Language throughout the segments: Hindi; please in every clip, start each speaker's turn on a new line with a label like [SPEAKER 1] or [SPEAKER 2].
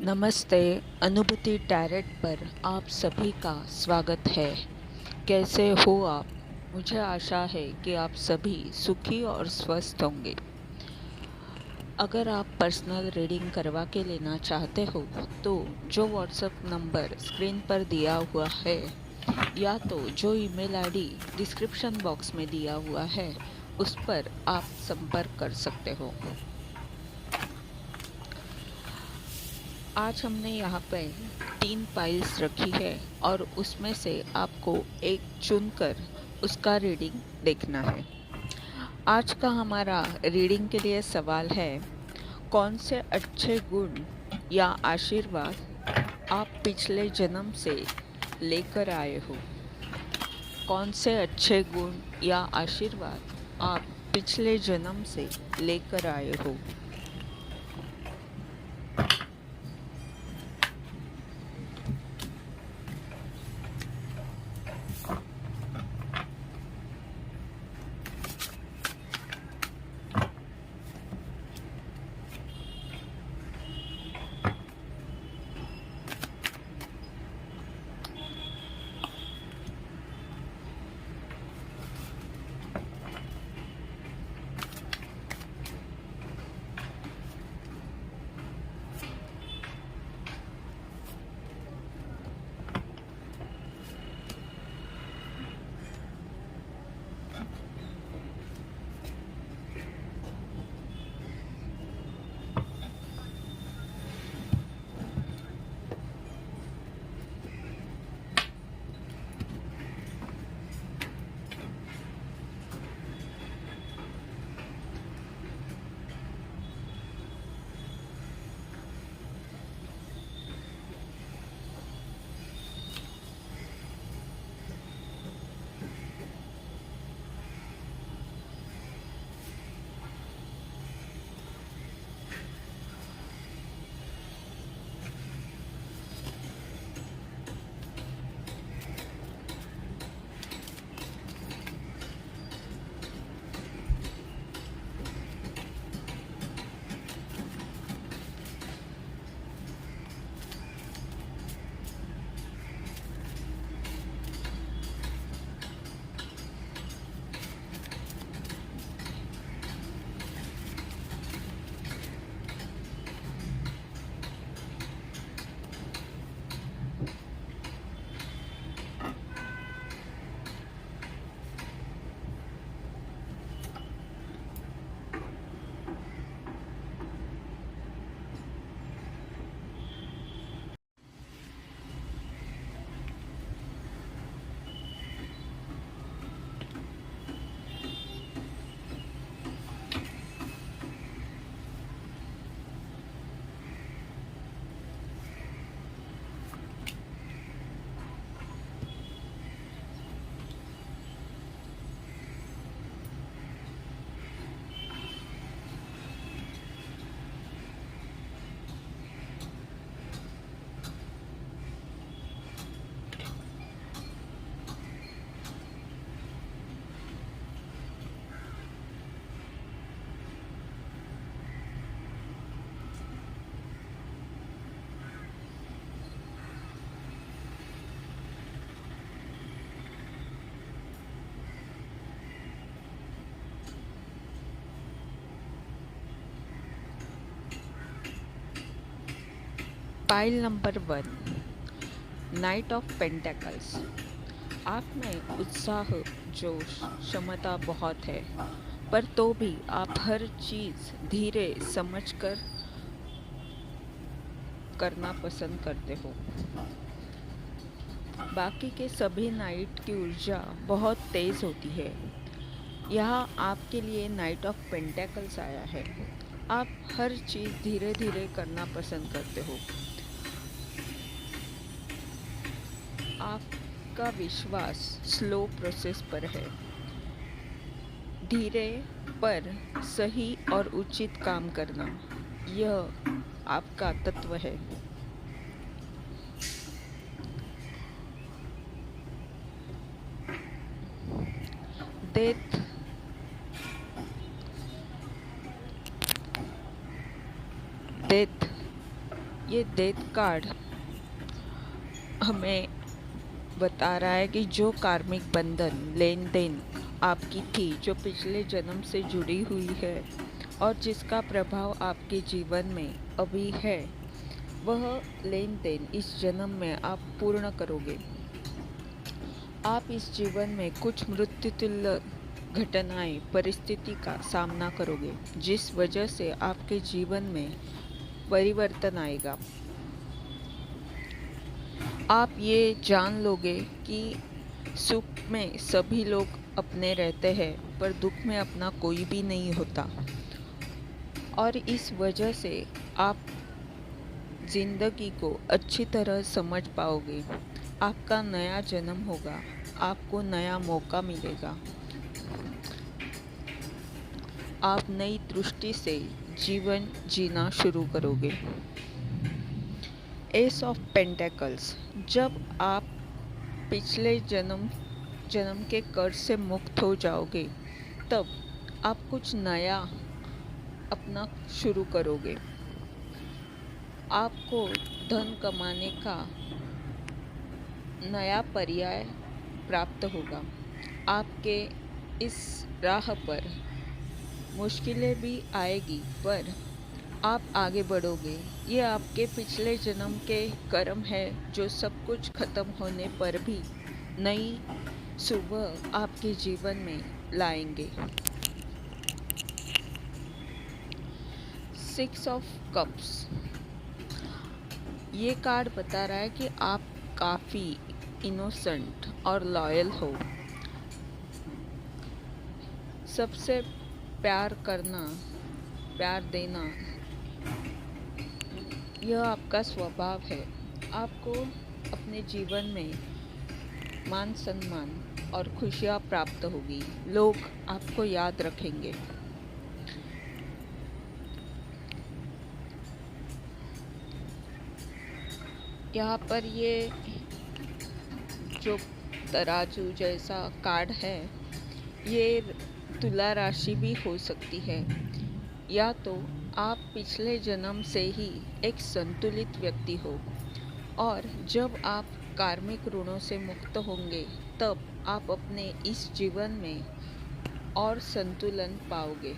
[SPEAKER 1] नमस्ते। अनुभूति टैरेट पर आप सभी का स्वागत है। कैसे हो आप? मुझे आशा है कि आप सभी सुखी और स्वस्थ होंगे। अगर आप पर्सनल रीडिंग करवा के लेना चाहते हो तो जो व्हाट्सएप नंबर स्क्रीन पर दिया हुआ है या तो जो ईमेल आईडी डिस्क्रिप्शन बॉक्स में दिया हुआ है उस पर आप संपर्क कर सकते हो। आज हमने यहाँ पे 3 फाइल्स रखी है और उसमें से आपको एक चुनकर उसका रीडिंग देखना है। आज का हमारा रीडिंग के लिए सवाल है, कौन से अच्छे गुण या आशीर्वाद आप पिछले जन्म से लेकर आए हो? कौन से अच्छे गुण या आशीर्वाद आप पिछले जन्म से लेकर आए हो? File number 1, night of pentacles. आप में उत्साह, जोश, क्षमता बहुत है, पर तो भी आप हर चीज़ धीरे समझकर करना पसंद करते हो। बाकी के सभी नाइट की ऊर्जा बहुत तेज़ होती है। यहाँ आपके लिए नाइट ऑफ पेंटेकल्स आया है। आप हर चीज़ धीरे धीरे करना पसंद करते हो। आपका विश्वास स्लो प्रोसेस पर है। धीरे पर सही और उचित काम करना, यह आपका तत्व है। डेथ डेथ ये डेथ कार्ड हमें बता रहा है कि जो कार्मिक बंधन लेन देन आपकी थी, जो पिछले जन्म से जुड़ी हुई है और जिसका प्रभाव आपके जीवन में अभी है, वह लेन देन इस जन्म में आप पूर्ण करोगे। आप इस जीवन में कुछ मृत्यु तुल्य घटनाएं, परिस्थिति का सामना करोगे, जिस वजह से आपके जीवन में परिवर्तन आएगा। आप ये जान लोगे कि सुख में सभी लोग अपने रहते हैं, पर दुख में अपना कोई भी नहीं होता। और इस वजह से आप जिंदगी को अच्छी तरह समझ पाओगे। आपका नया जन्म होगा, आपको नया मौका मिलेगा। आप नई दृष्टि से जीवन जीना शुरू करोगे। एस ऑफ पेंटेकल्स, जब आप पिछले जन्म के कर्ज से मुक्त हो जाओगे, तब आप कुछ नया अपना शुरू करोगे। आपको धन कमाने का नया पर्याय प्राप्त होगा। आपके इस राह पर मुश्किलें भी आएगी, पर आप आगे बढ़ोगे। ये आपके पिछले जन्म के कर्म है, जो सब कुछ खत्म होने पर भी नई सुबह आपके जीवन में लाएंगे। 6 ऑफ कप्स, ये कार्ड बता रहा है कि आप काफ़ी इनोसेंट और लॉयल हो। सबसे प्यार करना, प्यार देना, यह आपका स्वभाव है। आपको अपने जीवन में मान सम्मान और खुशियाँ प्राप्त होगी। लोग आपको याद रखेंगे। यहाँ पर ये जो तराजू जैसा कार्ड है, ये तुला राशि भी हो सकती है, या तो आप पिछले जन्म से ही एक संतुलित व्यक्ति हो, और जब आप कार्मिक ऋणों से मुक्त होंगे, तब आप अपने इस जीवन में और संतुलन पाओगे।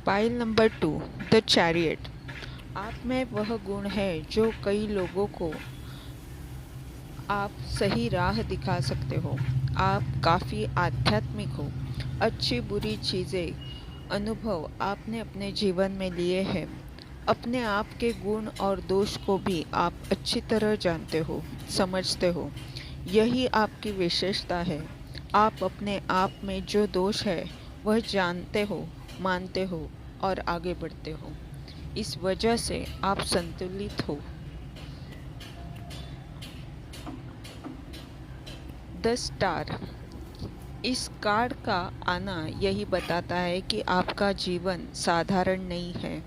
[SPEAKER 1] Pile number 2, the chariot. आप में वह गुण है जो कई लोगों को आप सही राह दिखा सकते हो। आप काफ़ी आध्यात्मिक हो। अच्छी बुरी चीज़ें, अनुभव आपने अपने जीवन में लिए हैं। अपने आप के गुण और दोष को भी आप अच्छी तरह जानते हो, समझते हो। यही आपकी विशेषता है। आप अपने आप में जो दोष है वह जानते हो, मानते हो और आगे बढ़ते हो। इस वजह से आप संतुलित हो। द स्टार, इस कार्ड का आना यही बताता है कि आपका जीवन साधारण नहीं है।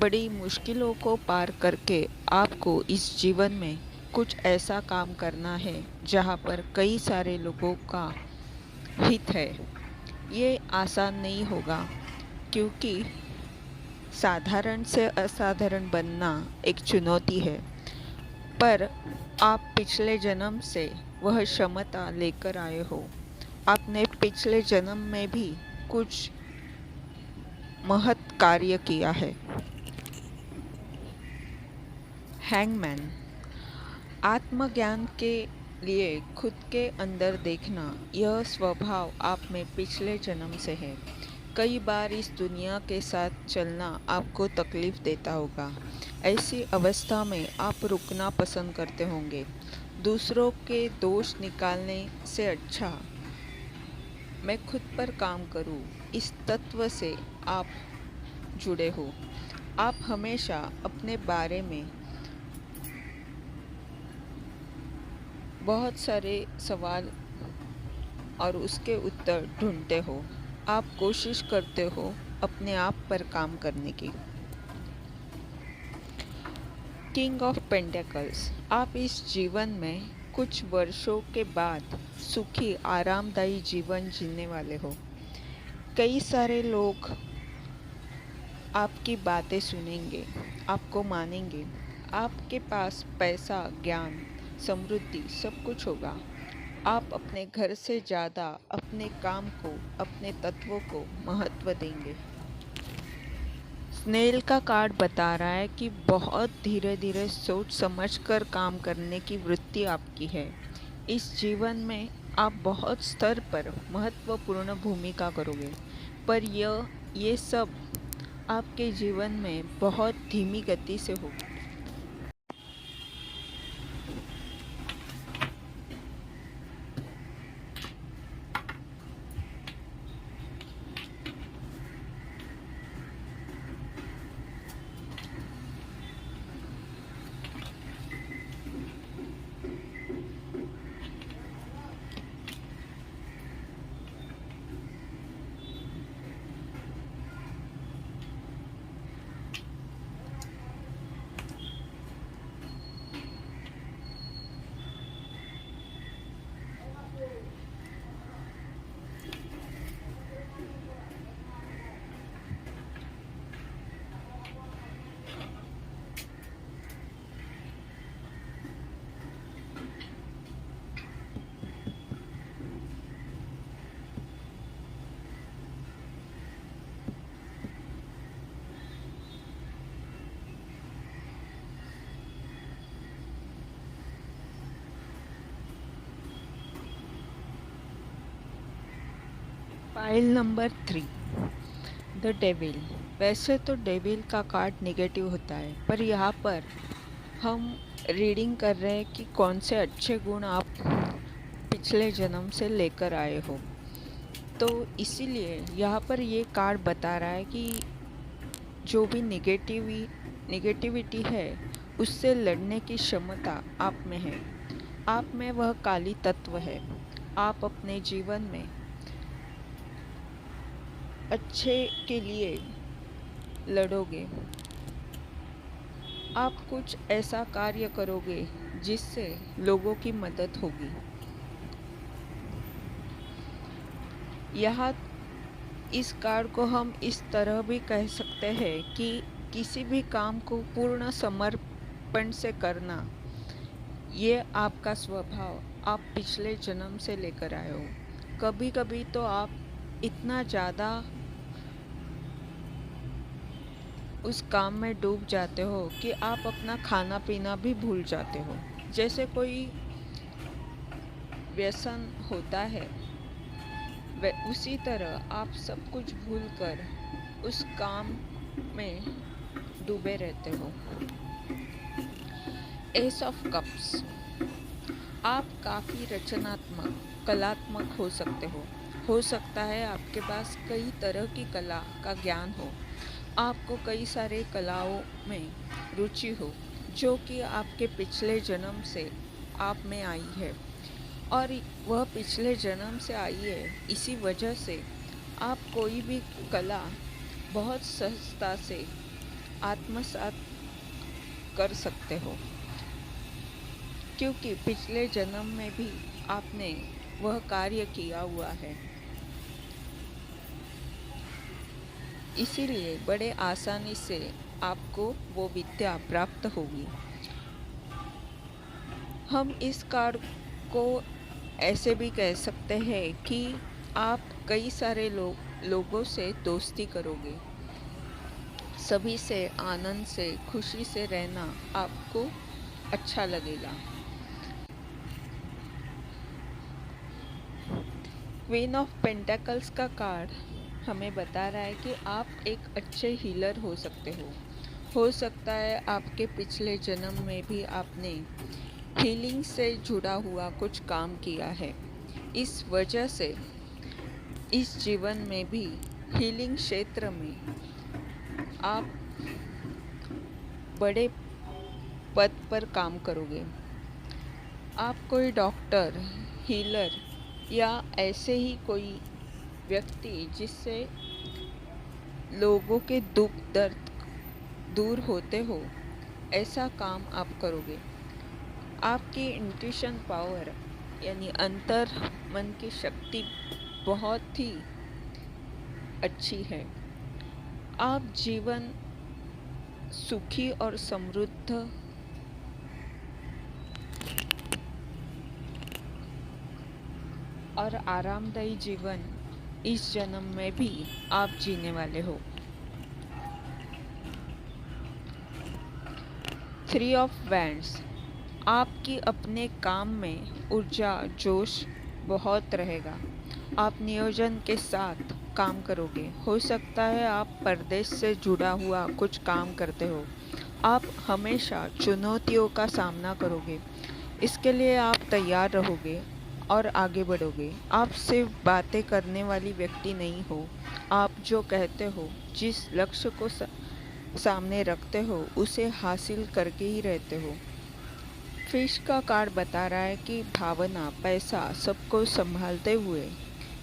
[SPEAKER 1] बड़ी मुश्किलों को पार करके आपको इस जीवन में कुछ ऐसा काम करना है जहाँ पर कई सारे लोगों का हित है। ये आसान नहीं होगा, क्योंकि साधारण से असाधारण बनना एक चुनौती है। पर आप पिछले जन्म से वह क्षमता लेकर आए हो। आपने पिछले जन्म में भी कुछ महत् कार्य किया है। हैंगमैन, आत्मज्ञान के लिए खुद के अंदर देखना, यह स्वभाव आप में पिछले जन्म से है। कई बार इस दुनिया के साथ चलना आपको तकलीफ देता होगा। ऐसी अवस्था में आप रुकना पसंद करते होंगे। दूसरों के दोष निकालने से अच्छा मैं खुद पर काम करूं, इस तत्व से आप जुड़े हो। आप हमेशा अपने बारे में बहुत सारे सवाल और उसके उत्तर ढूंढते हो। आप कोशिश करते हो अपने आप पर काम करने की। किंग ऑफ पेंटेकल्स, आप इस जीवन में कुछ वर्षों के बाद सुखी आरामदायी जीवन जीने वाले हो। कई सारे लोग आपकी बातें सुनेंगे, आपको मानेंगे। आपके पास पैसा, ज्ञान, समृद्धि सब कुछ होगा। आप अपने घर से ज़्यादा अपने काम को, अपने तत्वों को महत्व देंगे। स्नेल का कार्ड बता रहा है कि बहुत धीरे धीरे सोच समझकर काम करने की वृत्ति आपकी है। इस जीवन में आप बहुत स्तर पर महत्वपूर्ण भूमिका करोगे, पर ये सब आपके जीवन में बहुत धीमी गति से होगा। File number 3, the devil. वैसे तो डेविल का कार्ड नेगेटिव होता है, पर यहाँ पर हम रीडिंग कर रहे हैं कि कौन से अच्छे गुण आप पिछले जन्म से लेकर आए हो। तो इसीलिए यहाँ पर ये कार्ड बता रहा है कि जो भी नेगेटिविटी है, उससे लड़ने की क्षमता आप में है। आप में वह काली तत्व है। आप अपने जीवन में अच्छे के लिए लड़ोगे। आप कुछ ऐसा कार्य करोगे जिससे लोगों की मदद होगी। यहाँ इस कार्ड को हम इस तरह भी कह सकते हैं कि किसी भी काम को पूर्ण समर्पण से करना, ये आपका स्वभाव आप पिछले जन्म से लेकर आए हो। कभी कभी तो आप इतना ज़्यादा उस काम में डूब जाते हो कि आप अपना खाना पीना भी भूल जाते हो। जैसे कोई व्यसन होता है, उसी तरह आप सब कुछ भूलकर उस काम में डूबे रहते हो। एस ऑफ कप्स, आप काफ़ी रचनात्मक, कलात्मक हो सकते हो। हो सकता है आपके पास कई तरह की कला का ज्ञान हो। आपको कई सारे कलाओं में रुचि हो, जो कि आपके पिछले जन्म से आप में आई है, और वह पिछले जन्म से आई है। इसी वजह से आप कोई भी कला बहुत सहजता से आत्मसात कर सकते हो, क्योंकि पिछले जन्म में भी आपने वह कार्य किया हुआ है। इसीलिए बड़े आसानी से आपको वो विद्या प्राप्त होगी। हम इस कार्ड को ऐसे भी कह सकते हैं कि आप कई सारे लोगों से दोस्ती करोगे। सभी से आनंद से खुशी से रहना आपको अच्छा लगेगा। क्वीन ऑफ पेंटेकल्स का कार्ड हमें बता रहा है कि आप एक अच्छे हीलर हो सकते हो। हो सकता है आपके पिछले जन्म में भी आपने हीलिंग से जुड़ा हुआ कुछ काम किया है। इस वजह से इस जीवन में भी हीलिंग क्षेत्र में आप बड़े पद पर काम करोगे। आप कोई डॉक्टर, हीलर या ऐसे ही कोई व्यक्ति जिससे लोगों के दुख दर्द दूर होते हो, ऐसा काम आप करोगे। आपकी इंट्यूशन पावर यानी अंतर मन की शक्ति बहुत ही अच्छी है। आप जीवन सुखी और समृद्ध और आरामदायी जीवन इस जन्म में भी आप जीने वाले हो। 3 ऑफ वैंड्स, आपकी अपने काम में ऊर्जा जोश बहुत रहेगा। आप नियोजन के साथ काम करोगे। हो सकता है आप परदेश से जुड़ा हुआ कुछ काम करते हो। आप हमेशा चुनौतियों का सामना करोगे। इसके लिए आप तैयार रहोगे और आगे बढ़ोगे। आप सिर्फ बातें करने वाली व्यक्ति नहीं हो। आप जो कहते हो, जिस लक्ष्य को सामने रखते हो, उसे हासिल करके ही रहते हो। फिश का कार्ड बता रहा है कि भावना, पैसा सबको संभालते हुए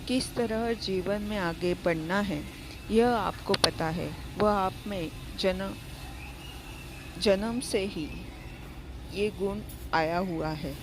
[SPEAKER 1] किस तरह जीवन में आगे बढ़ना है, यह आपको पता है। वह आप में जन्म से ही ये गुण आया हुआ है।